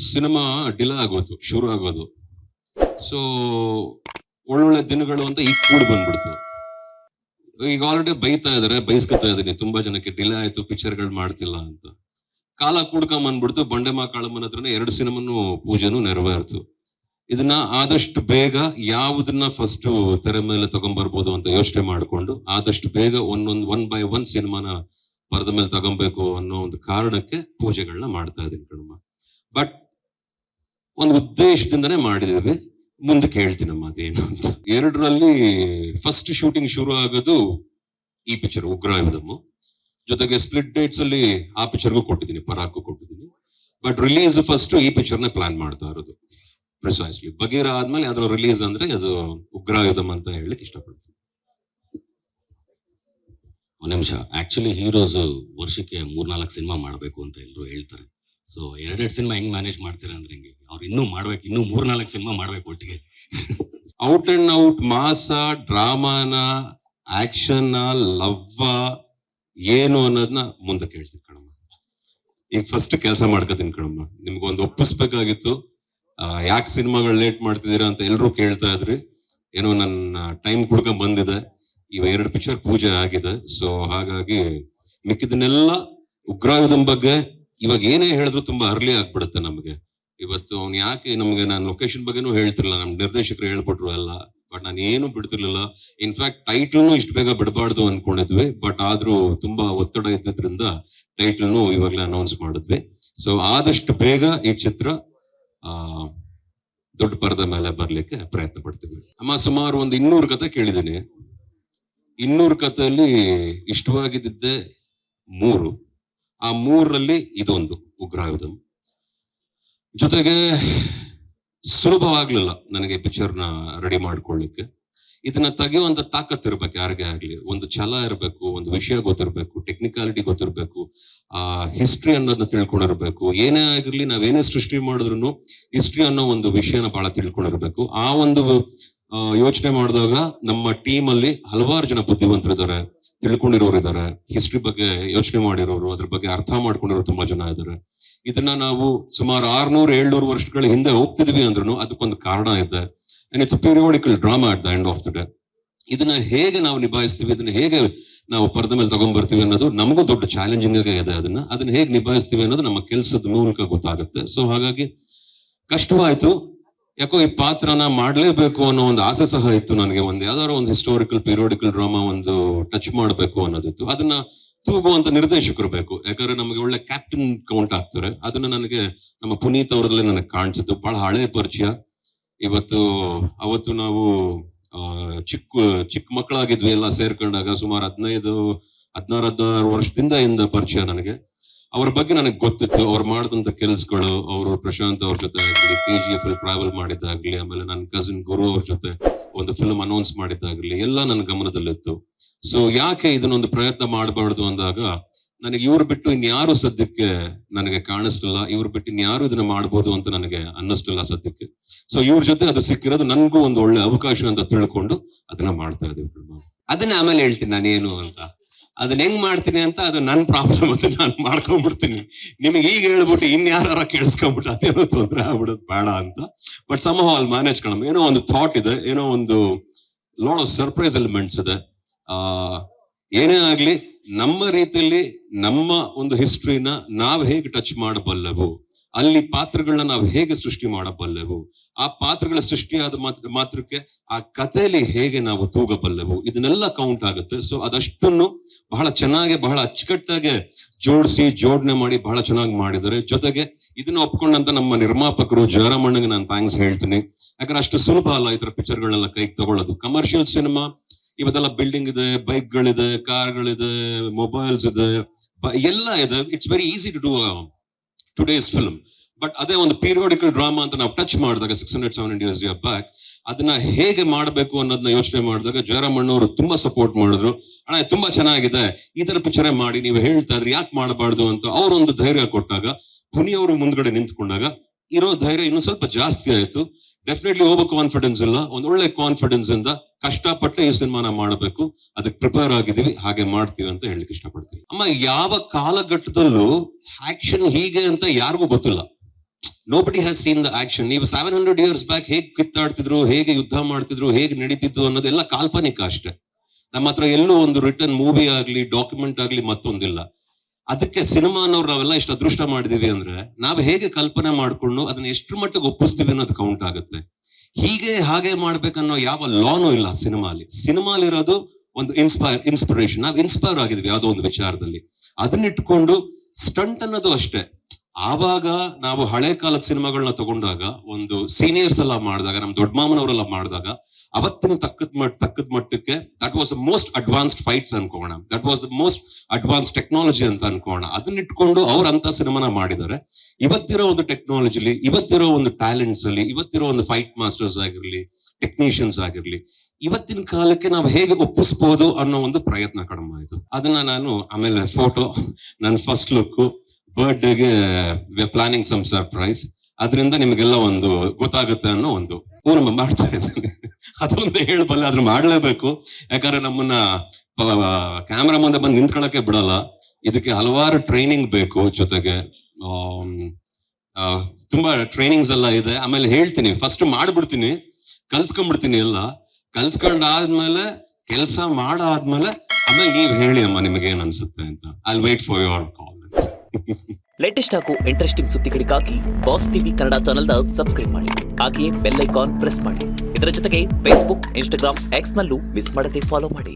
Cinema delay ಆಗೋದು, ಶುರು ಆಗೋದು. ಸೊ ಒಳ್ಳೊಳ್ಳೆ ದಿನಗಳು ಅಂತ ಈಗ ಕೂಡಿ ಬಂದ್ಬಿಡ್ತು. ಈಗ ಆಲ್ರೆಡಿ ಬೈತಾ ಇದಾರೆ, ಬೈಸ್ಕೊತಾ ಇದೀನಿ ತುಂಬಾ ಜನಕ್ಕೆ, ಡಿಲೇ ಆಯ್ತು, ಪಿಕ್ಚರ್ಗಳು ಮಾಡ್ತಿಲ್ಲ ಅಂತ. ಕಾಲ ಕೂಡ್ಕೊಂಡ್ ಬಂದ್ಬಿಡ್ತು. ಬಂಡೆಮಾ ಕಾಳಮ್ಮನ ಹತ್ರನೇ 2 ಸಿನಿಮಾನು ಪೂಜೆನೂ ನೆರವೇರ್ತು. ಇದನ್ನ ಆದಷ್ಟು ಬೇಗ ಯಾವುದನ್ನ ಫಸ್ಟ್ ತೆರೆ ಮೇಲೆ ತಗೊಂಡ್ಬರ್ಬೋದು ಅಂತ ಯೋಚನೆ ಮಾಡ್ಕೊಂಡು ಆದಷ್ಟು ಬೇಗ ಒನ್ ಬೈ ಒನ್ ಸಿನಿಮಾನ ಪರದ ಮೇಲೆ ತಗೊಬೇಕು ಅನ್ನೋ ಒಂದು ಕಾರಣಕ್ಕೆ ಪೂಜೆಗಳನ್ನ ಮಾಡ್ತಾ ಇದೀನಿ ಕಣಮ್ಮ. ಬಟ್ ಒಂದು ಉದ್ದೇಶದಿಂದನೇ ಮಾಡಿದೀವಿ. ಮುಂದಕ್ಕೆ ಹೇಳ್ತೀನಮ್ಮ ಅದೇನು ಅಂತ. 2ರಲ್ಲಿ ಫಸ್ಟ್ ಶೂಟಿಂಗ್ ಶುರು ಆಗೋದು ಈ ಪಿಕ್ಚರ್ ಉಗ್ರಾಯುಧಮ್. ಜೊತೆಗೆ ಸ್ಪ್ಲಿಟ್ ಡೇಟ್ಸ್ ಅಲ್ಲಿ ಆ ಪಿಕ್ಚರ್ಗೂ ಕೊಟ್ಟಿದ್ದೀನಿ, ಪರಾಕು ಕೊಟ್ಟಿದ್ದೀನಿ. ಬಟ್ ರಿಲೀಸ್ ಫಸ್ಟ್ ಈ ಪಿಕ್ಚರ್ ನ ಪ್ಲಾನ್ ಮಾಡ್ತಾ ಇರೋದು. ಪ್ರಿಸೈಸ್ಲಿ ಬಗೀರ ಆದ್ಮೇಲೆ ಅದ್ರ ರಿಲೀಸ್ ಅಂದ್ರೆ ಅದು ಉಗ್ರಾಯುಧಮ್ ಅಂತ ಹೇಳಲಿಕ್ಕೆ ಇಷ್ಟಪಡ್ತೀನಿ. ಒಂದ್ ನಿಮಿಷ, ಆಕ್ಚುಲಿ ಹೀರೋಸ್ ವರ್ಷಕ್ಕೆ 3-4 ಸಿನಿಮಾ ಮಾಡ್ಬೇಕು ಅಂತ ಎಲ್ಲರೂ ಹೇಳ್ತಾರೆ. ಸೊ 2 ಸಿನಿಮಾ ಹೆಂಗ್ ಮ್ಯಾನೇಜ್ ಮಾಡ್ತೀರಾ ಅಂದ್ರೆ ಹೆಂಗೆ? ಅವ್ರು ಇನ್ನೂ ಮಾಡ್ಬೇಕು, ಇನ್ನೂ 3-4 ಸಿನಿಮಾ ಮಾಡ್ಬೇಕು ಒಟ್ಟಿಗೆ. ಔಟ್ ಅಂಡ್ ಔಟ್ ಮಾಸ, ಡ್ರಾಮಾನ, ಆಕ್ಷನ್, ಲವ್ವ ಏನು ಅನ್ನೋದನ್ನ ಮುಂದಕ್ಕೆ ಹೇಳ್ತೀನಿ ಕಣಮ್ಮ. ಈಗ ಫಸ್ಟ್ ಕೆಲಸ ಮಾಡ್ಕೋತೀನಿ ಕಣಮ್ಮ. ನಿಮ್ಗೊಂದು ಒಪ್ಪಿಸ್ಬೇಕಾಗಿತ್ತು. ಯಾಕೆ ಸಿನಿಮಾಗಳು ಲೇಟ್ ಮಾಡ್ತಿದ್ದೀರಾ ಅಂತ ಎಲ್ರು ಕೇಳ್ತಾ ಇದ್ರಿ. ಏನೋ ನನ್ನ ಟೈಮ್ ಕುಡ್ಕೊಂಡ್ ಬಂದಿದೆ. ಇವ 2 ಪಿಕ್ಚರ್ ಪೂಜೆ ಆಗಿದೆ. ಸೊ ಹಾಗಾಗಿ ಮಿಕ್ಕಿದನ್ನೆಲ್ಲ ಉಗ್ರಾಯುಧಮ್ ಬಗ್ಗೆ ಇವಾಗ ಏನೇ ಹೇಳಿದ್ರು ತುಂಬಾ ಅರ್ಲಿ ಆಗ್ಬಿಡುತ್ತೆ ನಮ್ಗೆ. ಇವತ್ತು ಅವ್ನು ಯಾಕೆ ನಮ್ಗೆ, ನಾನು ಲೊಕೇಶನ್ ಬಗ್ಗೆನೂ ಹೇಳ್ತಿರ್ಲಿಲ್ಲ, ನಮ್ ನಿರ್ದೇಶಕರು ಹೇಳ್ಕೊಟ್ರು ಎಲ್ಲ. ಬಟ್ ನಾನು ಏನು ಬಿಡ್ತಿರ್ಲಿಲ್ಲ. ಇನ್ಫ್ಯಾಕ್ಟ್ ಟೈಟ್ಲ್ನು ಇಷ್ಟು ಬೇಗ ಬಿಡಬಾರ್ದು ಅನ್ಕೊಂಡಿದ್ವಿ. ಬಟ್ ಆದ್ರೂ ತುಂಬಾ ಒತ್ತಡ ಇದ್ದಿದ್ರಿಂದ ಟೈಟ್ಲ್ನು ಇವಾಗ್ಲೇ ಅನೌನ್ಸ್ ಮಾಡಿದ್ವಿ. ಸೊ ಆದಷ್ಟು ಬೇಗ ಈ ಚಿತ್ರ ದೊಡ್ಡ ಪರದ ಮೇಲೆ ಬರ್ಲಿಕ್ಕೆ ಪ್ರಯತ್ನ ಪಡ್ತೀವಿ ಅಮ್ಮ. ಸುಮಾರು ಒಂದು 200 ಕತೆ ಕೇಳಿದ್ದೀನಿ. 200 ಕಥೆಯಲ್ಲಿ ಇಷ್ಟವಾಗಿದ್ದೆ 3. ಆ 3ರಲ್ಲಿ ಇದೊಂದು ಉಗ್ರಾಯುಧಮ್. ಜೊತೆಗೆ ಸುಲಭವಾಗ್ಲಿಲ್ಲ ನನಗೆ ಪಿಕ್ಚರ್ನ ರೆಡಿ ಮಾಡ್ಕೊಳ್ಳಿಕ್ಕೆ. ಇದನ್ನ ತೆಗೆಯುವಂತ ತಾಕತ್ ಇರ್ಬೇಕು ಯಾರಿಗೇ ಆಗ್ಲಿ. ಒಂದು ಛಲ ಇರಬೇಕು, ಒಂದು ವಿಷಯ ಗೊತ್ತಿರ್ಬೇಕು, ಟೆಕ್ನಿಕಾಲಿಟಿ ಗೊತ್ತಿರ್ಬೇಕು, ಹಿಸ್ಟ್ರಿ ಅನ್ನೋದನ್ನ ತಿಳ್ಕೊಂಡಿರ್ಬೇಕು. ಏನೇ ಆಗಿರ್ಲಿ, ನಾವೇನೇ ಸೃಷ್ಟಿ ಮಾಡಿದ್ರು ಹಿಸ್ಟ್ರಿ ಅನ್ನೋ ಒಂದು ವಿಷಯನ ಬಹಳ ತಿಳ್ಕೊಂಡಿರ್ಬೇಕು. ಆ ಒಂದು ಯೋಚನೆ ಮಾಡಿದಾಗ ನಮ್ಮ ಟೀಮ್ ಅಲ್ಲಿ ಹಲವಾರು ಜನ ಬುದ್ಧಿವಂತರಿದ್ದಾರೆ, ತಿಳ್ಕೊಂಡಿರೋರು ಇದ್ದಾರೆ, ಹಿಸ್ಟ್ರಿ ಬಗ್ಗೆ ಯೋಚನೆ ಮಾಡಿರೋರು, ಅದ್ರ ಬಗ್ಗೆ ಅರ್ಥ ಮಾಡ್ಕೊಂಡಿರೋರು ತುಂಬಾ ಜನ ಇದ್ದಾರೆ. ಇದನ್ನ ನಾವು ಸುಮಾರು 600-700 ವರ್ಷಗಳ ಹಿಂದೆ ಹೋಗ್ತಿದ್ವಿ ಅಂದ್ರೂ ಅದಕ್ಕೊಂದು ಕಾರಣ ಇದೆ. And it's a periodical drama at the end of the day. ಇದನ್ನ ಹೇಗೆ ನಾವು ನಿಭಾಯಿಸ್ತೀವಿ, ಇದನ್ನ ಹೇಗೆ ನಾವು ಪರದ ಮೇಲೆ ತಗೊಂಡ್ಬರ್ತೀವಿ ಅನ್ನೋದು ನಮಗೂ ದೊಡ್ಡ ಚಾಲೆಂಜಿಂಗ್ ಇದೆ. ಅದನ್ನ ಹೇಗೆ ನಿಭಾಯಿಸ್ತೀವಿ ಅನ್ನೋದು ನಮ್ಮ ಕೆಲಸದ ಮೂಲಕ ಗೊತ್ತಾಗುತ್ತೆ. ಸೊ ಹಾಗಾಗಿ ಕಷ್ಟವಾಯ್ತು. ಯಾಕೋ ಈ ಪಾತ್ರನ ಮಾಡ್ಲೇಬೇಕು ಅನ್ನೋ ಒಂದು ಆಸೆ ಸಹ ಇತ್ತು ನನಗೆ. ಯಾವ್ದಾದ್ರು ಒಂದು ಹಿಸ್ಟೋರಿಕಲ್ ಪೀರಿಯೋಡಿಕಲ್ ಡ್ರಾಮಾ ಒಂದು ಟಚ್ ಮಾಡ್ಬೇಕು ಅನ್ನೋದಿತ್ತು. ಅದನ್ನ ತೂಗುವಂತ ನಿರ್ದೇಶಕರು ಬೇಕು. ಯಾಕಂದ್ರೆ ನಮಗೆ ಒಳ್ಳೆ ಕ್ಯಾಪ್ಟನ್ ಕೌಂಟ್ ಆಗ್ತಾರೆ. ಅದನ್ನ ನನಗೆ ನಮ್ಮ ಪುನೀತ್ ಅವ್ರದಲ್ಲೇ ನನಗೆ ಕಾಣಿಸಿದ್ದು. ಬಹಳ ಹಳೆ ಪರಿಚಯ. ಅವತ್ತು ನಾವು ಚಿಕ್ಕ ಮಕ್ಕಳಾಗಿದ್ವಿ ಎಲ್ಲ ಸೇರ್ಕೊಂಡಾಗ. ಸುಮಾರು 16 ವರ್ಷದಿಂದ ಪರಿಚಯ ನನಗೆ. ಅವ್ರ ಬಗ್ಗೆ ನನಗೆ ಗೊತ್ತಿತ್ತು. ಅವ್ರು ಮಾಡಿದಂತ ಕೆಲ್ಸಗಳು, ಅವರು ಪ್ರಶಾಂತ್ ಅವ್ರ ಜೊತೆ ಆಗ್ಲಿ, KGF ಅಲ್ಲಿ ಟ್ರಾವೆಲ್ ಮಾಡಿದ್ದಾಗ್ಲಿ, ಆಮೇಲೆ ನನ್ನ ಕಸಿನ್ ಗುರು ಅವ್ರ ಜೊತೆ ಒಂದು ಫಿಲ್ಮ್ ಅನೌನ್ಸ್ ಮಾಡಿದ್ದಾಗ್ಲಿ, ಎಲ್ಲ ನನ್ನ ಗಮನದಲ್ಲಿತ್ತು. ಸೊ ಯಾಕೆ ಇದನ್ನೊಂದು ಪ್ರಯತ್ನ ಮಾಡಬಾರ್ದು ಅಂದಾಗ ನನಗೆ ಇವ್ರು ಬಿಟ್ಟು ಇನ್ಯಾರು ಸದ್ಯಕ್ಕೆ ನನಗೆ ಕಾಣಿಸ್ಲಿಲ್ಲ. ಇವ್ರು ಬಿಟ್ಟು ಇನ್ಯಾರು ಇದನ್ನ ಮಾಡ್ಬೋದು ಅಂತ ನನಗೆ ಅನ್ನಿಸ್ಲಿಲ್ಲ ಸದ್ಯಕ್ಕೆ. ಸೊ ಇವ್ರ ಜೊತೆ ಅದು ಸಿಕ್ಕಿರೋದು ನನ್ಗೂ ಒಂದು ಒಳ್ಳೆ ಅವಕಾಶ ಅಂತ ತಿಳ್ಕೊಂಡು ಅದನ್ನ ಮಾಡ್ತಾ ಇದೀವಿ. ಅದನ್ನ ಆಮೇಲೆ ಹೇಳ್ತೀನಿ ನಾನೇನು ಅಂತ. ಅದನ್ನ ಹೆಂಗ್ ಮಾಡ್ತೀನಿ ಅಂತ ಅದು ನನ್ನ ಪ್ರಾಬ್ಲಮ್ ಅಂತ ನಾನು ಮಾಡ್ಕೊಂಡ್ಬಿಡ್ತೀನಿ. ನಿಮಗೆ ಈಗ ಹೇಳ್ಬಿಟ್ಟು ಇನ್ಯಾರ ಕೇಳಿಸ್ಕೊಂಡ್ಬಿಟ್ಟು ಅದೇನೋ ತೊಂದರೆ ಆಗ್ಬಿಡೋದು ಬೇಡ ಅಂತ. But somehow I'll manage ಕಣಮ್. ಏನೋ ಒಂದು ಥಾಟ್ ಇದೆ, ಏನೋ ಒಂದು ಲಾಟ್ ಆಫ್ ಸರ್ಪ್ರೈಸ್ ಎಲಿಮೆಂಟ್ಸ್ ಇದೆ. ಏನೇ ಆಗ್ಲಿ, ನಮ್ಮ ರೀತಿಯಲ್ಲಿ ನಮ್ಮ ಒಂದು ಹಿಸ್ಟ್ರಿನ ನಾವ್ ಹೇಗೆ ಟಚ್ ಮಾಡಬಲ್ಲೆವು, ಅಲ್ಲಿ ಪಾತ್ರಗಳನ್ನ ನಾವು ಹೇಗೆ ಸೃಷ್ಟಿ ಮಾಡಬಲ್ಲೆವು, ಆ ಪಾತ್ರಗಳ ಸೃಷ್ಟಿಯಾದ ಮಾತ್ರಕ್ಕೆ ಆ ಕಥೆಯಲ್ಲಿ ಹೇಗೆ ನಾವು ತೂಗಬಲ್ಲೆವು, ಇದನ್ನೆಲ್ಲ ಕೌಂಟ್ ಆಗುತ್ತೆ. ಸೊ ಅದಷ್ಟನ್ನು ಬಹಳ ಚೆನ್ನಾಗಿ, ಬಹಳ ಅಚ್ಚುಕಟ್ಟಾಗಿ ಜೋಡಣೆ ಮಾಡಿ ಬಹಳ ಚೆನ್ನಾಗಿ ಮಾಡಿದ್ದಾರೆ. ಜೊತೆಗೆ ಇದನ್ನ ಒಪ್ಕೊಂಡಂತ ನಮ್ಮ ನಿರ್ಮಾಪಕರು ಜಯರಾಮಣ್ಣಗೆ ನಾನು ಥ್ಯಾಂಕ್ಸ್ ಹೇಳ್ತೀನಿ. ಯಾಕಂದ್ರೆ ಅಷ್ಟು ಸುಲಭ ಅಲ್ಲ ಈ ತರ ಪಿಕ್ಚರ್ಗಳನ್ನೆಲ್ಲ ಕೈಗೆ ತಗೊಳ್ಳೋದು. ಕಮರ್ಷಿಯಲ್ ಸಿನಿಮಾ ಇವತ್ತೆಲ್ಲ ಬಿಲ್ಡಿಂಗ್ ಇದೆ, ಬೈಕ್ಗಳಿದೆ, ಕಾರ್ಗಳಿದೆ, ಮೊಬೈಲ್ಸ್ ಇದೆ, ಎಲ್ಲ ಇದೆ. It's very easy to do today's film. But ಅದೇ ಒಂದು ಪೀರಿಯೋಡಿಕಲ್ ಡ್ರಾಮಾ ಅಂತ ನಾವು ಟಚ್ ಮಾಡಿದಾಗ 600-700 years ಬ್ಯಾಕ್ ಅದನ್ನ ಹೇಗೆ ಮಾಡಬೇಕು ಅನ್ನೋದನ್ನ ಯೋಚನೆ ಮಾಡಿದಾಗ ಜಯರಾಮಣ್ಣವರು ತುಂಬಾ ಸಪೋರ್ಟ್ ಮಾಡಿದ್ರು. ಅಣ್ಣ ತುಂಬಾ ಚೆನ್ನಾಗಿದೆ, ಈ ತರ ಪಿಕ್ಚರೇ ಮಾಡಿ, ನೀವು ಹೇಳ್ತಾ ಇದ್ರಿ ಯಾಕೆ ಮಾಡಬಾರ್ದು ಅಂತ ಅವರೊಂದು ಧೈರ್ಯ ಕೊಟ್ಟಾಗ, ಪುನಿ ಅವರು ಮುಂದ್ಗಡೆ ನಿಂತ್ಕೊಂಡಾಗ ಇರೋ ಧೈರ್ಯ ಇನ್ನೂ ಸ್ವಲ್ಪ ಜಾಸ್ತಿ ಆಯ್ತು. ಡೆಫಿನೆಟ್ಲಿ ಓವರ್ ಕಾನ್ಫಿಡೆನ್ಸ್ ಇಲ್ಲ, ಒಂದ್ ಒಳ್ಳೆ ಕಾನ್ಫಿಡೆನ್ಸ್ ಇಂದ ಕಷ್ಟಪಟ್ಟು ಈ ಸಿನಿಮಾನ ಮಾಡಬೇಕು, ಅದಕ್ಕೆ ಪ್ರಿಪೇರ್ ಆಗಿದೀವಿ, ಹಾಗೆ ಮಾಡ್ತೀವಿ ಅಂತ ಹೇಳಲಿಕ್ಕೆ ಇಷ್ಟಪಡ್ತೀವಿ. ಅಮ್ಮ, ಯಾವ ಕಾಲಘಟ್ಟದಲ್ಲೂ ಆಕ್ಷನ್ ಹೀಗೆ ಅಂತ ಯಾರಿಗೂ ಗೊತ್ತಿಲ್ಲ. Nobody has seen the action. ನೀವು 700 years ಬ್ಯಾಕ್ ಹೇಗೆ ಕಿತ್ತಾಡ್ತಿದ್ರು, ಹೇಗೆ ಯುದ್ಧ ಮಾಡ್ತಿದ್ರು, ಹೇಗೆ ನಡೀತಿತ್ತು ಅನ್ನೋದೆಲ್ಲ ಕಾಲ್ಪನಿಕ ಅಷ್ಟೇ. ನಮ್ಮ ಹತ್ರ ಎಲ್ಲೂ ಒಂದು ರಿಟರ್ನ್ ಮೂವಿ ಆಗ್ಲಿ, ಡಾಕ್ಯುಮೆಂಟ್ ಆಗ್ಲಿ ಮತ್ತೊಂದಿಲ್ಲ. ಅದಕ್ಕೆ ಸಿನಿಮಾನವ್ರು ನಾವೆಲ್ಲ ಎಷ್ಟು ಅದೃಷ್ಟ ಮಾಡಿದೀವಿ ಅಂದ್ರೆ, ನಾವು ಹೇಗೆ ಕಲ್ಪನೆ ಮಾಡ್ಕೊಂಡು ಅದನ್ನ ಎಷ್ಟ್ರ ಮಟ್ಟಿಗೆ ಒಪ್ಪಿಸ್ತೀವಿ ಅನ್ನೋದು ಕೌಂಟ್ ಆಗುತ್ತೆ. ಹೀಗೆ ಹಾಗೆ ಮಾಡ್ಬೇಕನ್ನೋ ಯಾವ ಲಾನೂ ಇಲ್ಲ ಸಿನಿಮಾಲಿರೋದು ಒಂದು ಇನ್ಸ್ಪಿರೇಷನ್. ನಾವು ಇನ್ಸ್ಪೈರ್ ಆಗಿದ್ವಿ ಯಾವ್ದೋ ಒಂದು ವಿಚಾರದಲ್ಲಿ, ಅದನ್ನಿಟ್ಕೊಂಡು ಸ್ಟಂಟ್ ಅನ್ನೋದು ಅಷ್ಟೇ. ಆವಾಗ ನಾವು ಹಳೆ ಕಾಲದ ಸಿನಿಮಾಗಳನ್ನ ತಗೊಂಡಾಗ, ಒಂದು ಸೀನಿಯರ್ಸ್ ಎಲ್ಲ ಮಾಡಿದಾಗ, ನಮ್ ದೊಡ್ಡ ಮಾಮನವರೆಲ್ಲ ಮಾಡಿದಾಗ, ಅವತ್ತಿನ ತಕ್ಕದ ಮಟ್ಟಕ್ಕೆ that was the most advanced fights ಅನ್ಕೋಣ, that was the most advance technology ಅಂತ ಅನ್ಕೋಣ. ಅದನ್ನಿಟ್ಕೊಂಡು ಅವ್ರಂತ ಸಿನಿಮಾನ ಮಾಡಿದ್ದಾರೆ. ಇವತ್ತಿರೋ ಒಂದು ಟೆಕ್ನಾಲಜಿಲಿ, ಇವತ್ತಿರೋ ಒಂದು ಟ್ಯಾಲೆಂಟ್ಸ್ ಅಲ್ಲಿ, ಇವತ್ತಿರೋ ಒಂದು ಫೈಟ್ ಮಾಸ್ಟರ್ಸ್ ಆಗಿರ್ಲಿ, ಟೆಕ್ನಿಷಿಯನ್ಸ್ ಆಗಿರ್ಲಿ, ಇವತ್ತಿನ ಕಾಲಕ್ಕೆ ನಾವು ಹೇಗೆ ಒಪ್ಪಿಸ್ಬೋದು ಅನ್ನೋ ಒಂದು ಪ್ರಯತ್ನ ಕಡಿಮೆ ಆಯ್ತು. ಅದನ್ನ ನಾನು ಆಮೇಲೆ ಫೋಟೋ, ನನ್ನ ಫಸ್ಟ್ ಲುಕ್, ಬರ್ತ್ಡೇಗೆ ಪ್ಲಾನಿಂಗ್ ಸಮ್ ಸರ್ಪ್ರೈಸ್, ಅದರಿಂದ ನಿಮಗೆಲ್ಲ ಒಂದು ಗೊತ್ತಾಗುತ್ತೆ ಅನ್ನೋ ಒಂದು ಊರು ಮಾಡ್ತಾ ಇದ್ದೇನೆ. ಅದೊಂದು ಹೇಳಬಲ್ಲ, ಆದ್ರೆ ಮಾಡ್ಲೇಬೇಕು. ಯಾಕಂದ್ರೆ ನಮ್ಮನ್ನ ಕ್ಯಾಮ್ರಾ ಮುಂದೆ ಬಂದು ನಿಂತ್ಕೊಳಕ್ಕೆ ಬಿಡಲ್ಲ. ಇದಕ್ಕೆ ಹಲವಾರು ಟ್ರೈನಿಂಗ್ ಬೇಕು. ಜೊತೆಗೆ ತುಂಬಾ ಟ್ರೈನಿಂಗ್ಸ್ ಎಲ್ಲ ಇದೆ. ಆಮೇಲೆ ಹೇಳ್ತೀನಿ, ಫಸ್ಟ್ ಮಾಡ್ಬಿಡ್ತೀನಿ, ಕಲ್ತ್ಕೊಂಡ್ಬಿಡ್ತೀನಿ ಎಲ್ಲ. ಕಲ್ತ್ಕೊಂಡಾದ್ಮೇಲೆ, ಕೆಲಸ ಮಾಡಾದ್ಮೇಲೆ ಆಮೇಲೆ ನೀವ್ ಹೇಳಿ ಅಮ್ಮ ನಿಮಗೆ ಏನ್ ಅನ್ಸುತ್ತೆ ಅಂತ. I wait for your call. Latest ಹಾಗೂ ಇಂಟ್ರೆಸ್ಟಿಂಗ್ ಸುದ್ದಿಗಳಿಗಾಗಿ ಬಾಸ್ ಟಿವಿ ಕನ್ನಡ ಚಾನೆಲ್ನ ಸಬ್ಸ್ಕ್ರೈಬ್ ಮಾಡಿ. ಹಾಗೆಯೇ ಬೆಲ್ ಐಕಾನ್ ಪ್ರೆಸ್ ಮಾಡಿ. ಇದರ ಜೊತೆಗೆ ಫೇಸ್ಬುಕ್, ಇನ್ಸ್ಟಾಗ್ರಾಮ್, ಎಕ್ಸ್ ನಲ್ಲೂ ಮಿಸ್ ಮಾಡದೆ ಫಾಲೋ ಮಾಡಿ.